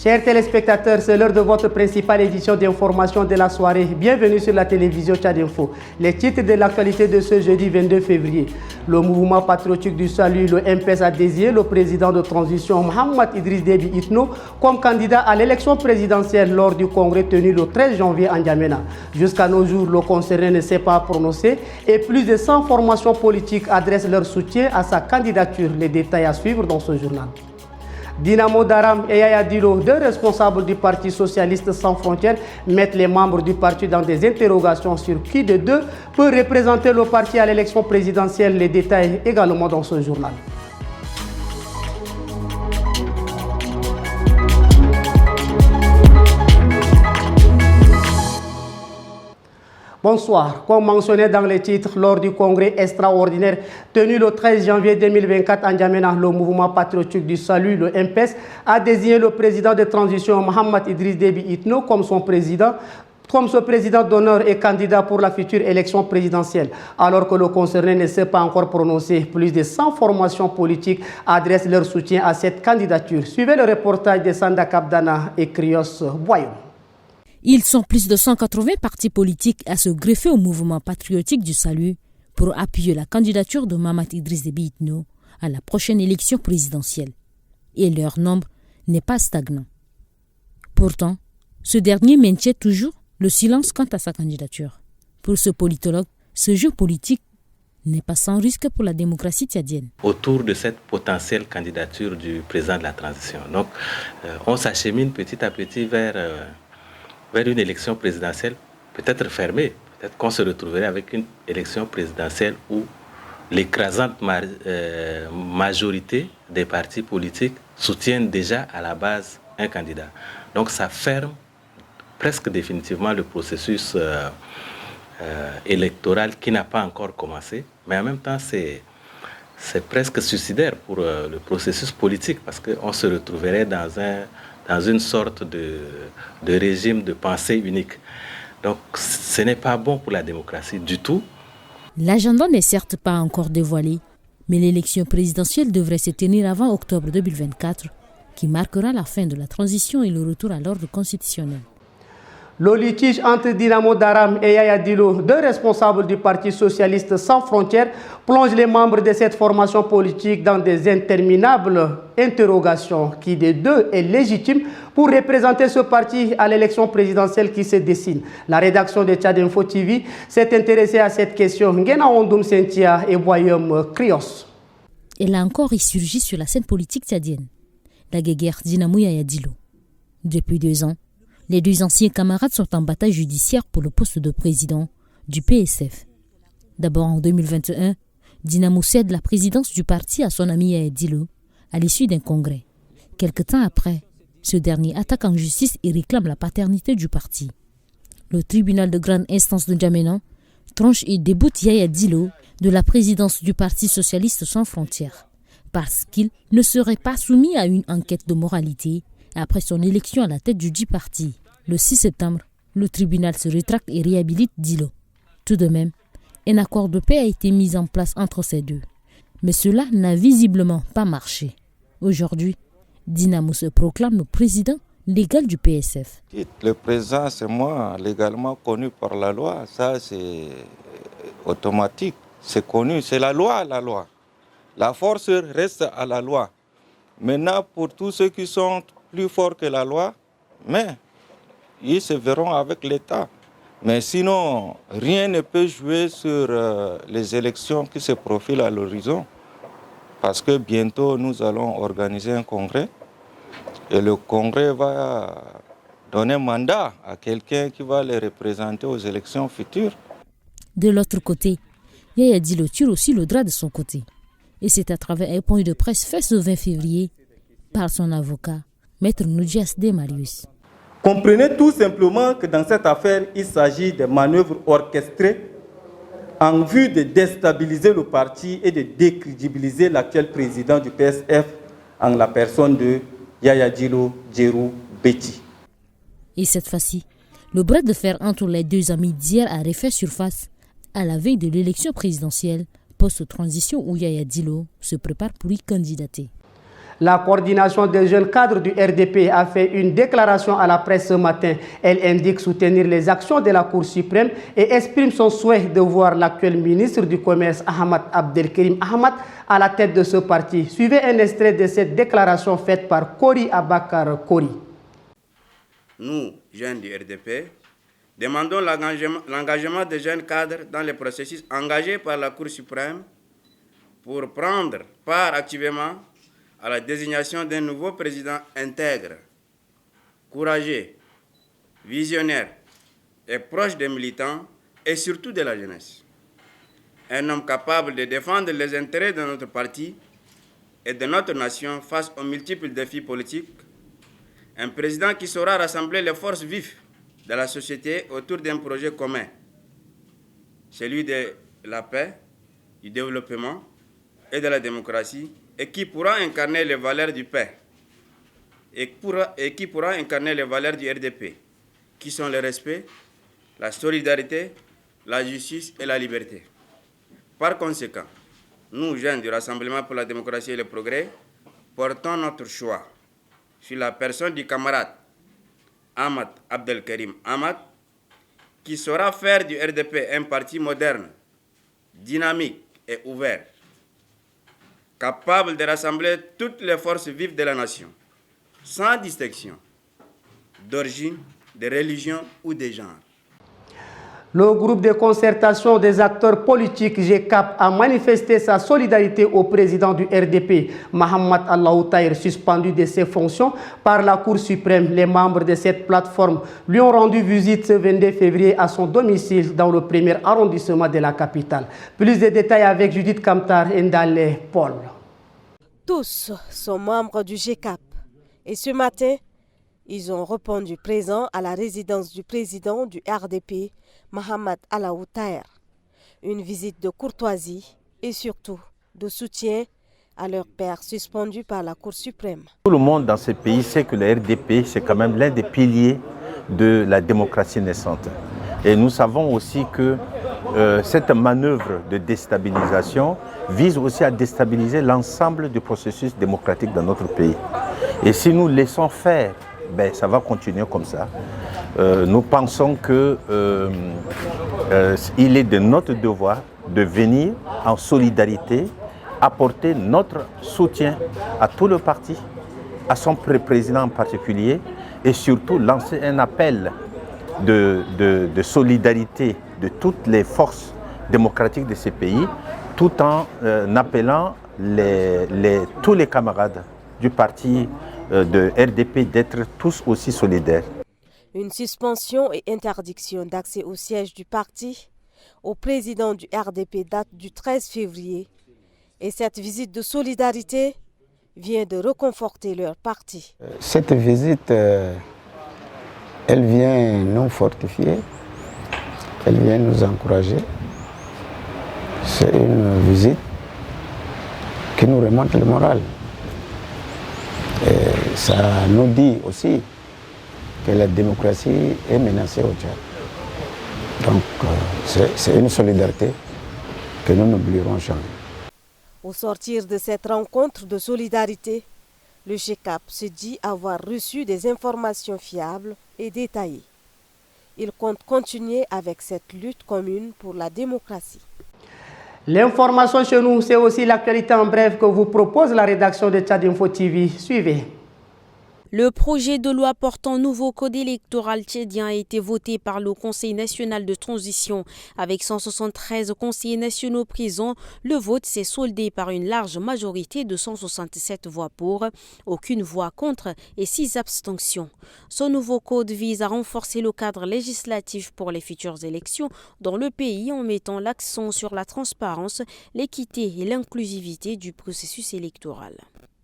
Chers téléspectateurs, c'est l'heure de votre principale édition d'information de la soirée. Bienvenue sur la télévision Tchad Info. Les titres de l'actualité de ce jeudi 22 février. Le mouvement patriotique du salut, le MPS, a désigné le président de transition Mohamed Idriss Déby Itno comme candidat à l'élection présidentielle lors du congrès tenu le 13 janvier en N'Djamena. Jusqu'à nos jours, le concerné ne s'est pas prononcé et plus de 100 formations politiques adressent leur soutien à sa candidature. Les détails à suivre dans ce journal. Dinamo Daram et Yaya Dilo, deux responsables du Parti Socialiste Sans Frontières, mettent les membres du parti dans des interrogations sur qui de deux peut représenter le parti à l'élection présidentielle. Les détails également dans ce journal. Bonsoir. Comme mentionné dans les titres, lors du congrès extraordinaire tenu le 13 janvier 2024 en N'Djamena, le mouvement patriotique du salut, le MPS, a désigné le président de transition Mohamed Idriss Déby Itno comme ce président d'honneur et candidat pour la future élection présidentielle. Alors que le concerné ne s'est pas encore prononcé, plus de 100 formations politiques adressent leur soutien à cette candidature. Suivez le reportage de Sanda Kapdana et Krios Boyon. Ils sont plus de 180 partis politiques à se greffer au mouvement patriotique du salut pour appuyer la candidature de Mohamed Idriss Déby Itno à la prochaine élection présidentielle. Et leur nombre n'est pas stagnant. Pourtant, ce dernier maintient toujours le silence quant à sa candidature. Pour ce politologue, ce jeu politique n'est pas sans risque pour la démocratie tchadienne. Autour de cette potentielle candidature du président de la transition. Donc, on s'achemine petit à petit vers une élection présidentielle peut-être fermée. Peut-être qu'on se retrouverait avec une élection présidentielle où l'écrasante majorité des partis politiques soutiennent déjà à la base un candidat. Donc ça ferme presque définitivement le processus électoral qui n'a pas encore commencé. Mais en même temps, c'est presque suicidaire pour le processus politique parce qu'on se retrouverait dans une sorte de régime de pensée unique. Donc ce n'est pas bon pour la démocratie du tout. L'agenda n'est certes pas encore dévoilé, mais l'élection présidentielle devrait se tenir avant octobre 2024, qui marquera la fin de la transition et le retour à l'ordre constitutionnel. Le litige entre Dinamo Daram et Yaya Dilo, deux responsables du Parti Socialiste Sans Frontières, plonge les membres de cette formation politique dans des interminables interrogations. Qui des deux est légitime pour représenter ce parti à l'élection présidentielle qui se dessine? La rédaction de Tchad Info TV s'est intéressée à cette question. Ngena Ondoum Sentia et Boyom Krios. Elle a encore ressurgi sur la scène politique tchadienne. La guéguerre Dinamo Yaya Dilo. Depuis 2 ans, les deux anciens camarades sont en bataille judiciaire pour le poste de président du PSF. D'abord en 2021, Dinamo cède la présidence du parti à son ami Yaya Dilo à l'issue d'un congrès. Quelque temps après, ce dernier attaque en justice et réclame la paternité du parti. Le tribunal de grande instance de N'Djamena tranche et déboute Yaya Dilo de la présidence du Parti Socialiste Sans Frontières parce qu'il ne serait pas soumis à une enquête de moralité après son élection à la tête du dit parti. Le 6 septembre, le tribunal se rétracte et réhabilite Dilo. Tout de même, un accord de paix a été mis en place entre ces deux. Mais cela n'a visiblement pas marché. Aujourd'hui, Dinamo se proclame le président légal du PSF. Le président, c'est moi, légalement connu par la loi. Ça, c'est automatique. C'est connu, c'est la loi, la loi. La force reste à la loi. Maintenant, pour tous ceux qui sont plus forts que la loi, mais ils se verront avec l'État. Mais sinon, rien ne peut jouer sur les élections qui se profilent à l'horizon. Parce que bientôt, nous allons organiser un congrès. Et le congrès va donner mandat à quelqu'un qui va les représenter aux élections futures. De l'autre côté, Yaya Dilo tire aussi le drap de son côté. Et c'est à travers un point de presse fait ce 20 février par son avocat, Maître Noudias de Marius. Comprenez tout simplement que dans cette affaire, il s'agit de manœuvres orchestrées en vue de déstabiliser le parti et de décrédibiliser l'actuel président du PSF en la personne de Yaya Dilo Djerou Béti. Et cette fois-ci, le bras de fer entre les deux amis d'hier a refait surface à la veille de l'élection présidentielle post-transition où Yaya Dilo se prépare pour y candidater. La coordination des jeunes cadres du RDP a fait une déclaration à la presse ce matin. Elle indique soutenir les actions de la Cour suprême et exprime son souhait de voir l'actuel ministre du Commerce, Ahmad Abdelkerim Ahmad, à la tête de ce parti. Suivez un extrait de cette déclaration faite par Kori Abakar Kori. Nous, jeunes du RDP, demandons l'engagement des jeunes cadres dans les processus engagés par la Cour suprême pour prendre part activement à la désignation d'un nouveau président intègre, courageux, visionnaire et proche des militants et surtout de la jeunesse. Un homme capable de défendre les intérêts de notre parti et de notre nation face aux multiples défis politiques. Un président qui saura rassembler les forces vives de la société autour d'un projet commun, celui de la paix, du développement et de la démocratie, et qui pourra incarner les valeurs du paix, et qui pourra incarner les valeurs du RDP, qui sont le respect, la solidarité, la justice et la liberté. Par conséquent, nous, jeunes du Rassemblement pour la démocratie et le progrès, portons notre choix sur la personne du camarade Ahmad Abdelkerim Ahmad, qui saura faire du RDP un parti moderne, dynamique et ouvert, capable de rassembler toutes les forces vives de la nation, sans distinction d'origine, de religion ou de genre. Le groupe de concertation des acteurs politiques GCAP a manifesté sa solidarité au président du RDP, Mahamat Allahou Tahir, suspendu de ses fonctions par la Cour suprême. Les membres de cette plateforme lui ont rendu visite ce 22 février à son domicile dans le premier arrondissement de la capitale. Plus de détails avec Judith Kamtar et Ndale Paul. Tous sont membres du GCAP et ce matin, ils ont répondu présent à la résidence du président du RDP, Mahamat Allahou Tahir. Une visite de courtoisie et surtout de soutien à leur père suspendu par la Cour suprême. Tout le monde dans ce pays sait que le RDP, c'est quand même l'un des piliers de la démocratie naissante. Et nous savons aussi que cette manœuvre de déstabilisation vise aussi à déstabiliser l'ensemble du processus démocratique dans notre pays. Et si nous laissons faire, ça va continuer comme ça. Nous pensons qu'il est de notre devoir de venir en solidarité, apporter notre soutien à tout le parti, à son président en particulier, et surtout lancer un appel de solidarité de toutes les forces démocratiques de ces pays, tout en appelant tous les camarades du parti de RDP d'être tous aussi solidaires. Une suspension et interdiction d'accès au siège du parti au président du RDP date du 13 février et cette visite de solidarité vient de reconforter leur parti. Cette visite, elle vient nous fortifier, elle vient nous encourager. C'est une visite qui nous remonte le moral. Et ça nous dit aussi que la démocratie est menacée au Tchad. Donc c'est une solidarité que nous n'oublierons jamais. Au sortir de cette rencontre de solidarité, le GCAP se dit avoir reçu des informations fiables et détaillées. Il compte continuer avec cette lutte commune pour la démocratie. L'information chez nous, c'est aussi l'actualité en bref que vous propose la rédaction de Tchad Info TV. Suivez. Le projet de loi portant nouveau code électoral tchadien a été voté par le Conseil national de transition. Avec 173 conseillers nationaux présents, le vote s'est soldé par une large majorité de 167 voix pour, aucune voix contre et 6 abstentions. Ce nouveau code vise à renforcer le cadre législatif pour les futures élections dans le pays en mettant l'accent sur la transparence, l'équité et l'inclusivité du processus électoral.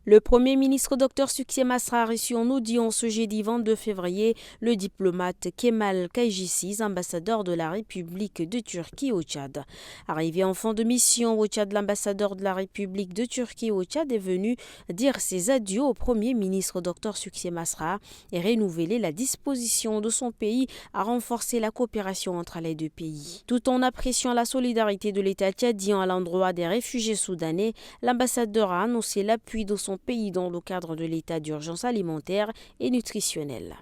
Le Premier ministre Dr Succé Masra a reçu en audience ce jeudi 22 février le diplomate Kemal Kaycisis, ambassadeur de la République de Turquie au Tchad. Arrivé en fin de mission au Tchad, l'ambassadeur de la République de Turquie au Tchad est venu dire ses adieux au Premier ministre Dr Succé Masra et renouveler la disposition de son pays à renforcer la coopération entre les deux pays. Tout en appréciant la solidarité de l'État tchadien à l'endroit des réfugiés soudanais, l'ambassadeur a annoncé l'appui de son son pays dans le cadre de l'état d'urgence alimentaire et nutritionnelle.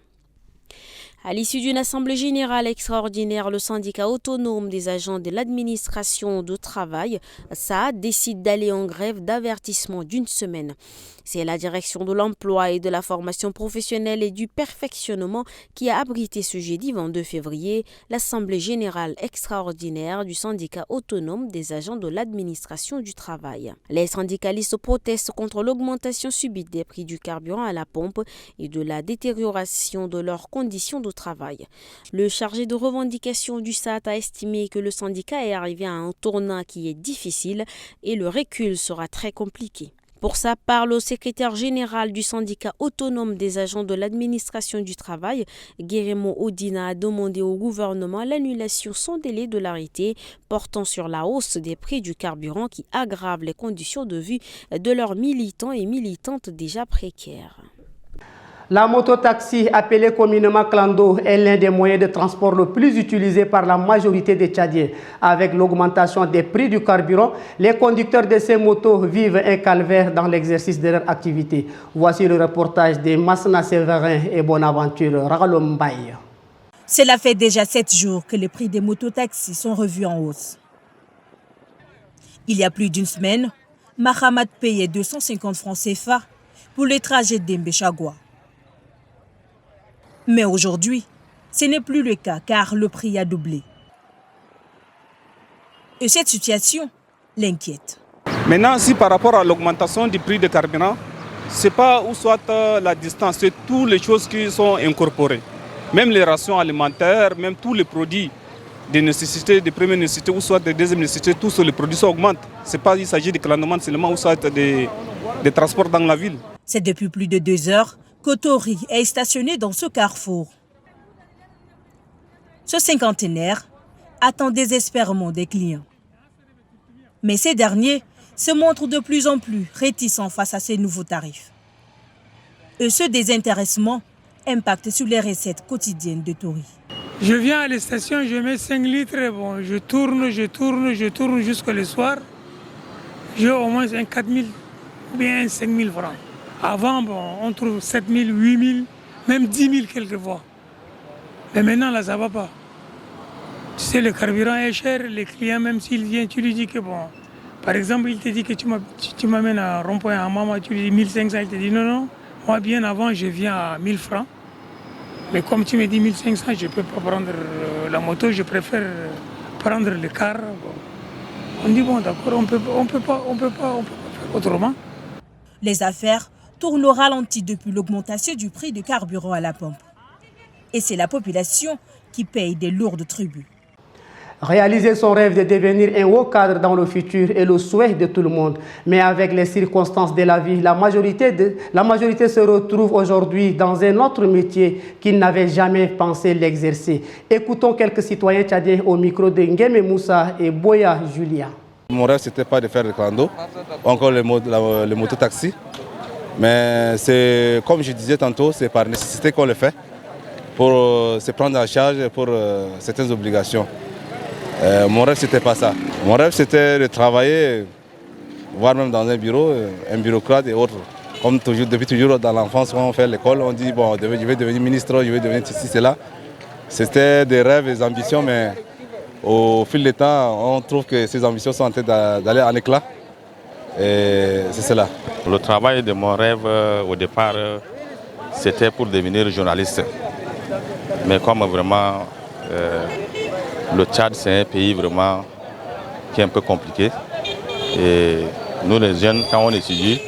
À l'issue d'une assemblée générale extraordinaire, le syndicat autonome des agents de l'administration du travail, SAA, décide d'aller en grève d'avertissement d'une semaine. C'est la direction de l'emploi et de la formation professionnelle et du perfectionnement qui a abrité ce jeudi 22 février l'assemblée générale extraordinaire du syndicat autonome des agents de l'administration du travail. Les syndicalistes protestent contre l'augmentation subite des prix du carburant à la pompe et de la détérioration de leurs conditions de travail. Le chargé de revendication du SAT a estimé que le syndicat est arrivé à un tournant qui est difficile et le recul sera très compliqué. Pour sa part, le secrétaire général du syndicat autonome des agents de l'administration du travail, Guérimo Odina, a demandé au gouvernement l'annulation sans délai de l'arrêté portant sur la hausse des prix du carburant qui aggrave les conditions de vie de leurs militants et militantes déjà précaires. La mototaxi, appelée communément clando, est l'un des moyens de transport le plus utilisé par la majorité des Tchadiens. Avec l'augmentation des prix du carburant, les conducteurs de ces motos vivent un calvaire dans l'exercice de leur activité. Voici le reportage de Masna Séverin et Bonaventure Ragalombaye. Cela fait déjà 7 jours que les prix des mototaxis sont revus en hausse. Il y a plus d'une semaine, Mahamat payait 250 francs CFA pour les trajets d'Embechagua. Mais aujourd'hui, ce n'est plus le cas car le prix a doublé. Et cette situation l'inquiète. Maintenant, si par rapport à l'augmentation du prix des carburants, ce n'est pas où soit la distance, c'est toutes les choses qui sont incorporées. Même les rations alimentaires, même tous les produits de nécessité, de première nécessité ou soit de deuxième nécessité, tous les produits augmentent. C'est pas il s'agit de clandement seulement ou soit des transports dans la ville. C'est depuis plus de 2 heures qu'Autori est stationné dans ce carrefour. Ce cinquantenaire attend désespérément des clients. Mais ces derniers se montrent de plus en plus réticents face à ces nouveaux tarifs. Et ce désintéressement impacte sur les recettes quotidiennes de Tori. Je viens à la station, je mets 5 litres, bon, je tourne jusqu'au soir. J'ai au moins un 4 000 ou bien 5 000 francs. Avant, bon, on trouve 7 000, 8 000, même 10 000 quelquefois. Mais maintenant, là, ça ne va pas. Tu sais, le carburant est cher, les clients, même s'il vient, tu lui dis que bon, par exemple, il te dit que tu m'amènes à rond-point à Mama, tu lui dis 1500, il te dit non, moi bien avant, je viens à 1000 francs. Mais comme tu me dis 1500, je ne peux pas prendre la moto, je préfère prendre le car. Bon. On dit bon, d'accord, on peut pas faire autrement. Les affaires tournent au ralenti depuis l'augmentation du prix du carburant à la pompe. Et c'est la population qui paye des lourdes tributs. Réaliser son rêve de devenir un haut cadre dans le futur est le souhait de tout le monde. Mais avec les circonstances de la vie, la majorité se retrouve aujourd'hui dans un autre métier qu'ils n'avaient jamais pensé l'exercer. Écoutons quelques citoyens tchadiens au micro de Ngueme Moussa et Boya Julia. Mon rêve, c'était pas de faire le clando, encore le mototaxi. Mais c'est, comme je disais tantôt, c'est par nécessité qu'on le fait, pour se prendre en charge pour certaines obligations. Mon rêve, c'était pas ça. Mon rêve, c'était de travailler, voire même dans un bureau, un bureaucrate et autres. Comme toujours, depuis toujours dans l'enfance, quand on fait l'école, on dit bon, je vais devenir ministre, je vais devenir ceci, cela. C'était des rêves, des ambitions, mais au fil du temps, on trouve que ces ambitions sont en train d'aller en éclat. Et c'est cela. Le travail de mon rêve, au départ, c'était pour devenir journaliste. Mais comme vraiment, le Tchad, c'est un pays vraiment qui est un peu compliqué. Et nous, les jeunes, quand on étudie,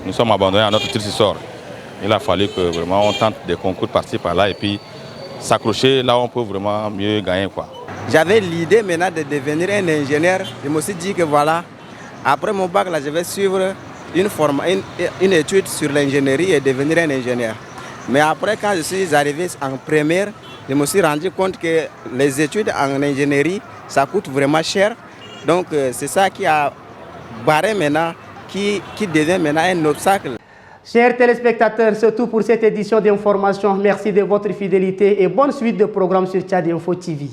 nous sommes abandonnés à notre triste sort. Il a fallu que vraiment on tente des concours par-ci, par-là, et puis s'accrocher là où on peut vraiment mieux gagner, quoi. J'avais l'idée maintenant de devenir un ingénieur. Je me suis dit que voilà, après mon bac, là, je vais suivre une étude sur l'ingénierie et devenir un ingénieur. Mais après, quand je suis arrivé en première, je me suis rendu compte que les études en ingénierie, ça coûte vraiment cher. Donc c'est ça qui a barré maintenant, qui devient maintenant un obstacle. Chers téléspectateurs, c'est tout pour cette édition d'information. Merci de votre fidélité et bonne suite de programmes sur Tchad Info TV.